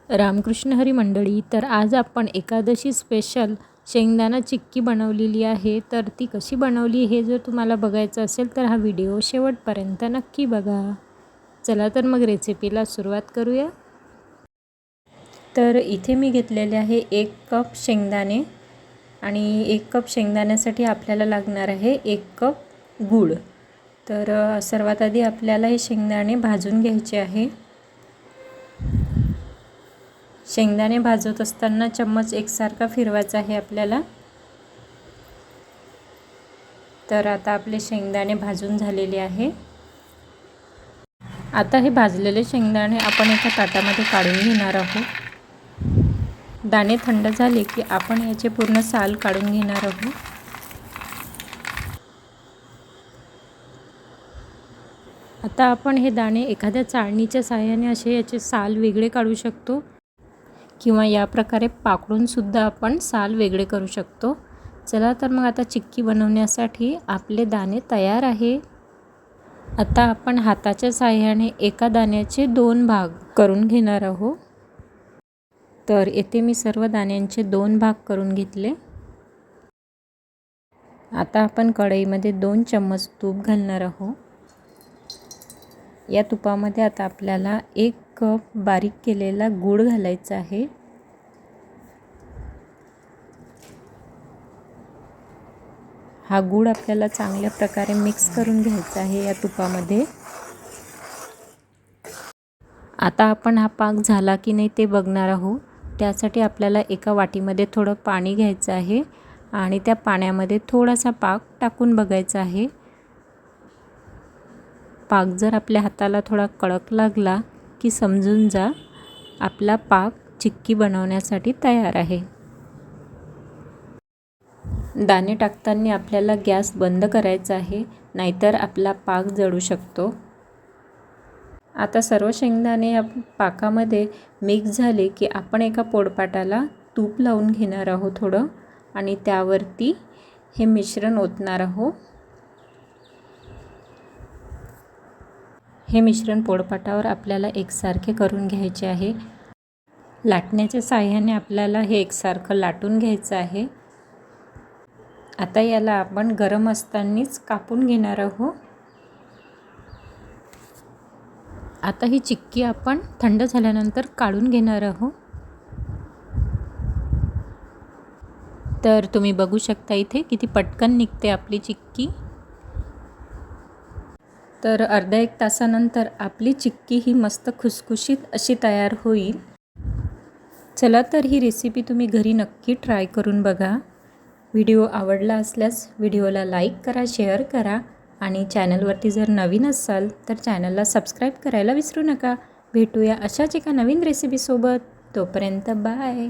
रामकृष्ण हरी मंडळी, तर आज आपण एकादशी स्पेशल शेंगदाणा चिक्की बनवलेली आहे. तर ती कशी बनवली हे जर तुम्हाला बघायचं असेल तर हा व्हिडिओ शेवटपर्यंत नक्की बघा. चला तर मग रेसिपीला सुरुवात करूया. तर इथे मी घेतलेले आहे 1 कप शेंगदाणे आणि 1 कप शेंगदाण्यासाठी आपल्याला लागणार आहे 1 कप गूळ. तर सर्वात आधी आपल्याला हे शेंगदाणे भाजून घ्यायचे आहे. शेंगदाणे भाजत असताना चम्मच एकसारखा फिरवायचा आहे आपल्याला. तर आता आपले शेंगदाणे भाजून झालेले आहे. आता हे भाजलेले शेंगदाणे आपण एका ताटामध्ये काढून घेणार आहोत. दाणे थंड झाले की आपण याचे पूर्ण साल काढून घेणार आहोत. आता आपण हे दाणे एखाद्या चाळणीच्या साहाय्याने असे याचे साल वेगळे काढू शकतो किंवा या प्रकारे पाकडून सुद्धा आपण साल वेगळे करू शकतो. चला तर मग आता चिक्की बनवण्यासाठी आपले दाणे तयार आहे. आता आपण हाताच्या साहाय्याने एका दाण्याचे 2 भाग करून घेणार आहोत. तर येथे मी सर्व दाण्यांचे 2 भाग करून घेतले. आता आपण कढईमध्ये 2 चम्मच तूप घालणार आहोत. या तुपामध्ये आता आपल्याला 1 कप बारीक केलेला गूळ घालायचा आहे. हा गूळ आपल्याला चांगल्या प्रकारे मिक्स करून घ्यायचा आहे या तुपामध्ये. आता आपण हा पाक झाला की नाही ते बघणार आहोत. त्यासाठी आपल्याला एका वाटीमध्ये थोडं पाणी घ्यायचं आहे आणि त्या पाण्यामध्ये थोडासा पाक टाकून बघायचा आहे. पाक जर आपल्या हाताला थोडा कडक लागला की समजून जा आपला पाक चिक्की बनवण्यासाठी तयार आहे. दाणे टाकताना आपल्याला गॅस बंद करायचा आहे, नाहीतर आपला पाक जळू शकतो. आता सर्व शेंगदाणे या पाकामध्ये मिक्स झाले की आपण एका पोळपाटाला तूप लावून घेणार आहोत थोडं आणि त्यावरती हे मिश्रण ओतणार आहोत. हे मिश्रण पोळपाटावर आपल्याला एकसारखे करून घ्यायचे आहे. लाटण्याच्या साहाय्याने आपल्याला हे एकसारखं लाटून घ्यायचं आहे. आता याला आपण गरम असतानाच कापून घेणार आहोत. आता ही चिक्की आपण थंड झाल्यानंतर काढून घेणार आहोत. तर तुम्ही बघू शकता इथे किती पटकन निघते आपली चिक्की. तर अर्धा 1 तासानंतर आपली चिक्की ही मस्त खुसखुशीत अशी तयार होईल. चला तर ही रेसिपी तुम्ही घरी नक्की ट्राय करून बघा. व्हिडिओ आवडला असल्यास व्हिडिओला लाईक करा, शेअर करा आणि चॅनलवरती जर नवीन असाल तर चॅनलला सबस्क्राईब करायला विसरू नका. भेटूया अशाच एका नवीन रेसिपीसोबत. तोपर्यंत बाय.